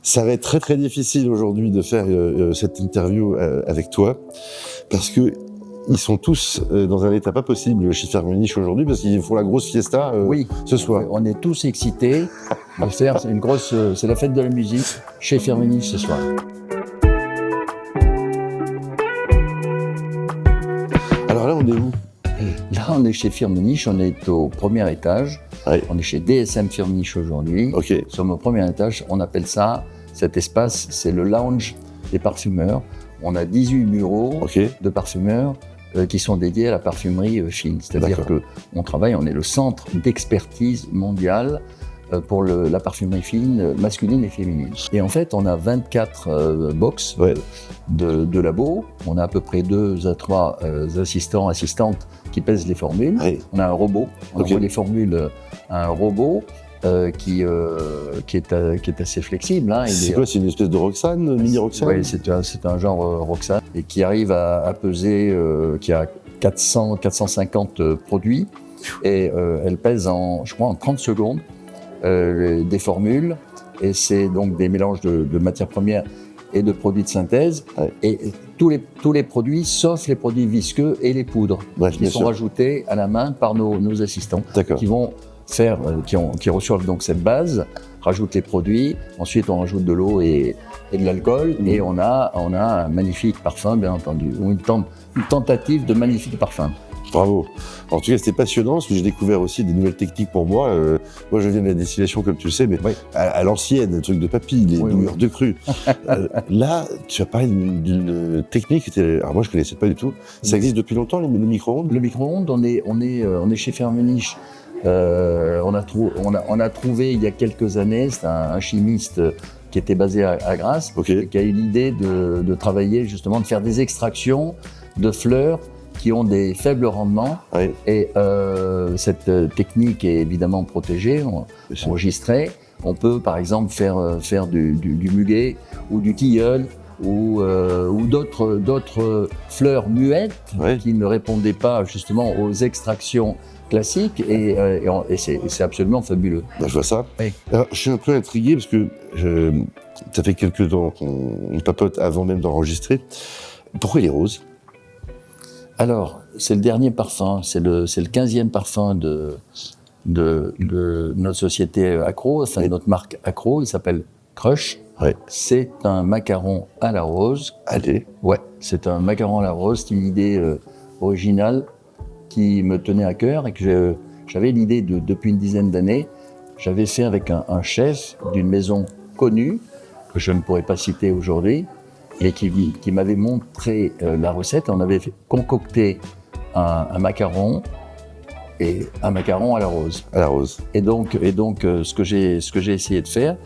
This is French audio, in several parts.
Ça va être très très difficile aujourd'hui de faire cette interview avec toi, parce que ils sont tous dans un état pas possible chez Firmenich aujourd'hui, parce qu'ils font la grosse fiesta ce soir. On est tous excités de faire une grosse... c'est la fête de la musique chez Firmenich ce soir. Alors là, on est où? Là, on est chez Firmenich, on est au premier étage. Ouais. On est chez DSM Firmenich aujourd'hui. Ok. Nous sommes au premier étage, on appelle ça, cet espace, c'est le lounge des parfumeurs. On a 18 bureaux de parfumeurs qui sont dédiés à la parfumerie fine. C'est-à-dire qu'on travaille, on est le centre d'expertise mondial pour la parfumerie fine, masculine et féminine. Et en fait, on a 24 box de labos. On a à peu près 2 à 3 assistantes qui pèsent les formules. Ouais. On a un robot, on envoie les formules à un robot qui est assez flexible. Hein. C'est quoi, c'est une espèce de Roxane, mini Roxane? Oui, c'est un genre Roxane et qui arrive à peser, qui a 450 produits et elle pèse je crois en 30 secondes des formules, et c'est donc des mélanges de matières premières et de produits de synthèse, et tous les produits, sauf les produits visqueux et les poudres, qui sont rajoutés à la main par nos assistants, qui vont faire, qui reçoivent donc cette base, rajoutent les produits, ensuite on rajoute de l'eau et de l'alcool, et on a un magnifique parfum, bien entendu, ou une tentative de magnifique parfum. Bravo. En tout cas, c'était passionnant, parce que j'ai découvert aussi des nouvelles techniques pour moi. Moi, je viens de la distillation, comme tu le sais, mais à l'ancienne, des trucs de papy, les bouilleurs de cru. Là, tu as parlé d'une technique, alors moi, je ne connaissais pas du tout. Ça existe depuis longtemps, le micro-ondes? Le micro-ondes, on est chez Firmenich. On a trouvé il y a quelques années, c'est un chimiste qui était basé à Grasse, et qui a eu l'idée de travailler justement, de faire des extractions de fleurs qui ont des faibles rendements, et cette technique est évidemment protégée, enregistrée. On peut par exemple faire du muguet ou du tilleul ou d'autres fleurs muettes qui ne répondaient pas justement aux extractions classiques, et c'est absolument fabuleux. Ben, je vois ça. Alors, je suis un peu intrigué parce que ça fait quelques temps qu'on papote avant même d'enregistrer. Pourquoi il est rose? Alors, c'est le dernier parfum, c'est le 15e parfum de notre société Accro, enfin notre marque Accro, il s'appelle Crush. C'est un macaron à la rose. Allez. Ouais, c'est un macaron à la rose, c'est une idée originale qui me tenait à cœur et que j'avais l'idée depuis une dizaine d'années. J'avais fait avec un chef d'une maison connue, que je ne pourrais pas citer aujourd'hui, et qui m'avait montré la recette. On avait concocté un macaron et un macaron à la rose. À la rose. Et donc ce que j'ai essayé de faire,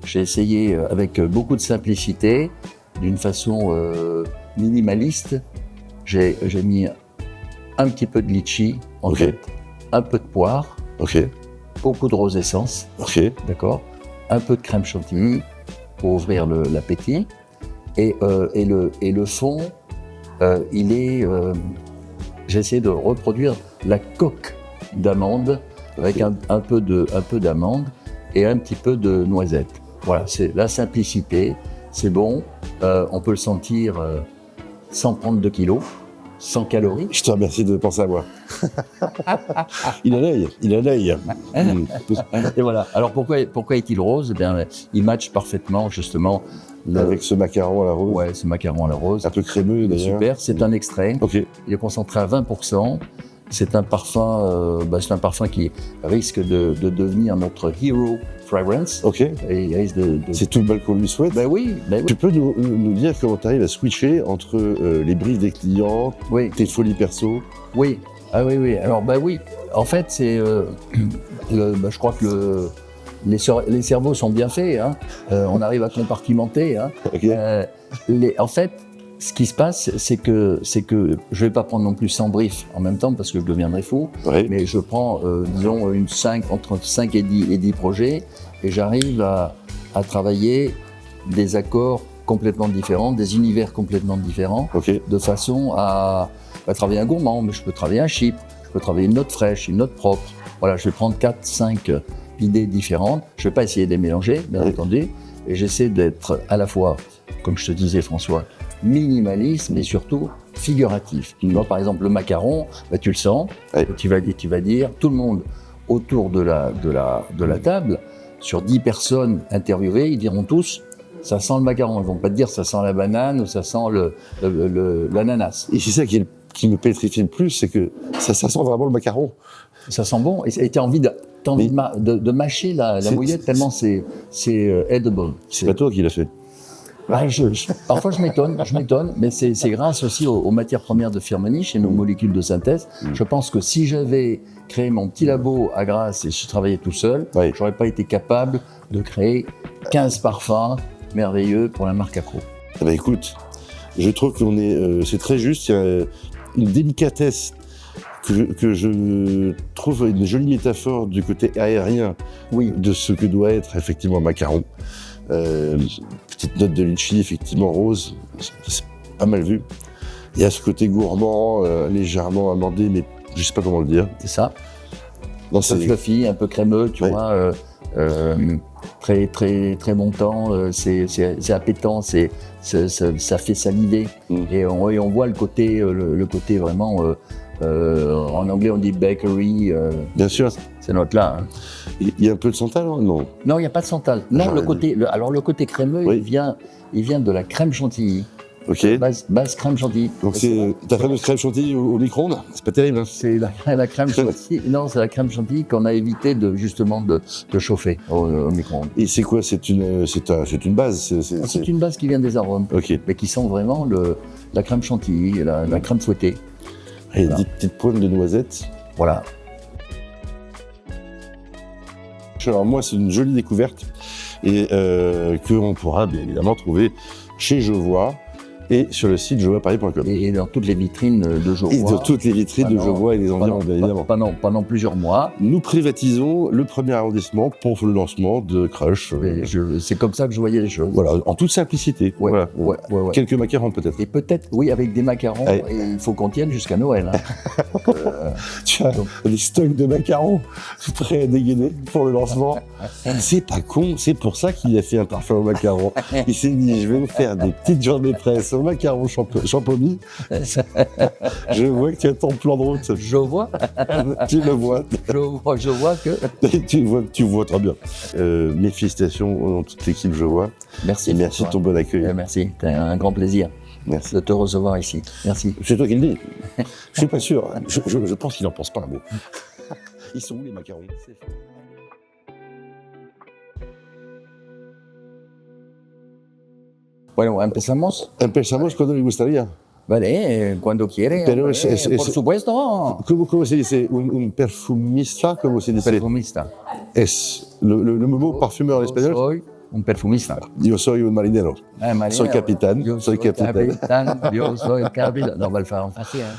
j'ai essayé avec beaucoup de simplicité, d'une façon minimaliste. J'ai mis un petit peu de litchi, en fait, un peu de poire, beaucoup de rose essence, d'accord, un peu de crème chantilly pour ouvrir l'appétit. Et le fond, j'ai essayé de reproduire la coque d'amande avec un peu d'amande et un petit peu de noisette. Voilà, c'est la simplicité, c'est bon, on peut le sentir sans prendre 2 kilos, sans calories. Je te remercie de penser à moi. Il a l'œil. Et voilà. Alors pourquoi est-il rose? Eh bien, il matche parfaitement justement avec ce macaron à la rose. Ouais, ce macaron à la rose. Un peu crémeux d'ailleurs. Super. C'est un extrait. Il est concentré à 20%. C'est un parfum qui risque de devenir notre hero fragrance. Et il risque C'est tout le mal qu'on lui souhaite. Ben oui. Tu peux nous dire comment tu arrives à switcher entre les briefs des clients, tes folies perso? Oui. Ah oui. Alors oui. En fait, c'est je crois que les cerveaux sont bien faits. Hein. On arrive à compartimenter. Hein. En fait, ce qui se passe, c'est que je vais pas prendre non plus 100 briefs en même temps parce que je deviendrai fou, mais je prends, disons, entre 5 et 10 projets, et j'arrive à travailler des accords complètement différents, des univers complètement différents, de façon à travailler un gourmand, mais je peux travailler un chypre, je peux travailler une note fraîche, une note propre. Voilà, je vais prendre 4-5 idées différentes, je vais pas essayer de les mélanger, bien entendu, Et j'essaie d'être à la fois, comme je te disais François, minimaliste, mais surtout figuratif. Tu vois, par exemple, le macaron, bah, tu le sens, Ouais. tu vas dire, tout le monde autour de la table, sur 10 personnes interviewées, ils diront tous, ça sent le macaron. Ils vont pas te dire, ça sent la banane ou ça sent l'ananas. Et c'est ça qui me pétrifie le plus, c'est que ça sent vraiment le macaron. Ça sent bon et tu as envie de mâcher la mouillette tellement c'est edible. C'est pas toi qui l'as fait. Ouais, parfois je m'étonne, mais c'est grâce aussi aux matières premières de Firmenich et nos molécules de synthèse. Je pense que si j'avais créé mon petit labo à Grasse et je travaillais tout seul, Ouais. j'aurais pas été capable de créer 15 parfums merveilleux pour la marque Accro. Eh ben, écoute, je trouve qu'on est, c'est très juste. Il y a une délicatesse que je trouve une jolie métaphore du côté aérien Oui, de ce que doit être effectivement un macaron. Petite note de litchi, effectivement rose, c'est pas mal vu. Il y a ce côté gourmand, légèrement amandé, mais je sais pas comment le dire. c'est ça. Non, Un peu fluffy, un peu crémeux, tu Ouais. vois. Très très très montant, c'est appétant, ça fait saliver. Et on voit le côté vraiment. En anglais, on dit bakery. Bien sûr. Ces notes-là. Hein. Il y a un peu de santal, hein, non? Non, il n'y a pas de santal. Non, Genre, le côté crémeux, Oui. il vient de la crème chantilly. Ok. Base crème chantilly. Donc c'est ta fameuse crème chantilly au micro-ondes. C'est pas terrible. Hein. C'est la crème chantilly. Non, c'est la crème chantilly qu'on a évité de chauffer au micro-ondes. Et c'est quoi? C'est une base. C'est une base qui vient des arômes, Ok. mais qui sent vraiment la crème chantilly, la crème fouettée. Et Voilà. des petites pointes de noisettes. Voilà. Alors moi, c'est une jolie découverte et qu'on pourra bien évidemment trouver chez Jovois et sur le site jovoisparis.com. Et dans toutes les vitrines de Jovois. Et dans toutes les vitrines de Jovois et des environs, bien évidemment. Pendant plusieurs mois. Nous privatisons le premier arrondissement pour le lancement de Crush. Et c'est comme ça que je voyais les choses. Voilà, en toute simplicité. Ouais, Voilà. ouais. Quelques macarons peut-être. Et peut-être, oui, avec des macarons, Ouais. et il faut qu'on tienne jusqu'à Noël. Hein. Tu as des stocks de macarons prêts à dégainer pour le lancement. C'est pas con, c'est pour ça qu'il a fait un parfum au macaron. Il s'est dit, je vais me faire des petites journées presse au macaron champomis. Je vois que tu as ton plan de route. Je vois, Tu le vois. je vois que. Tu vois très bien. Mes félicitations à toute l'équipe, je vois. Merci. Et merci de François. ton bon accueil. Merci, c'est un grand plaisir Merci. de te recevoir ici. Merci. C'est toi qui le dis. Je suis pas sûr. Je pense qu'il n'en pense pas un mot. Ils sont où les macarons? Bueno, empezamos. Empezamos cuando le gustaría. Vale, cuando quiere. Pero hombre, es- por supuesto. ¿Cómo se dice? ¿Un perfumista? ¿Cómo se dice? Perfumista. Es. Le mot parfumeur en Yo espagnol. soy un perfumista. Yo soy un marinero. Marinero. Soy capitán. Yo Soy capitán. capitán. Yo soy capitán. No, va le faire en français. Hein.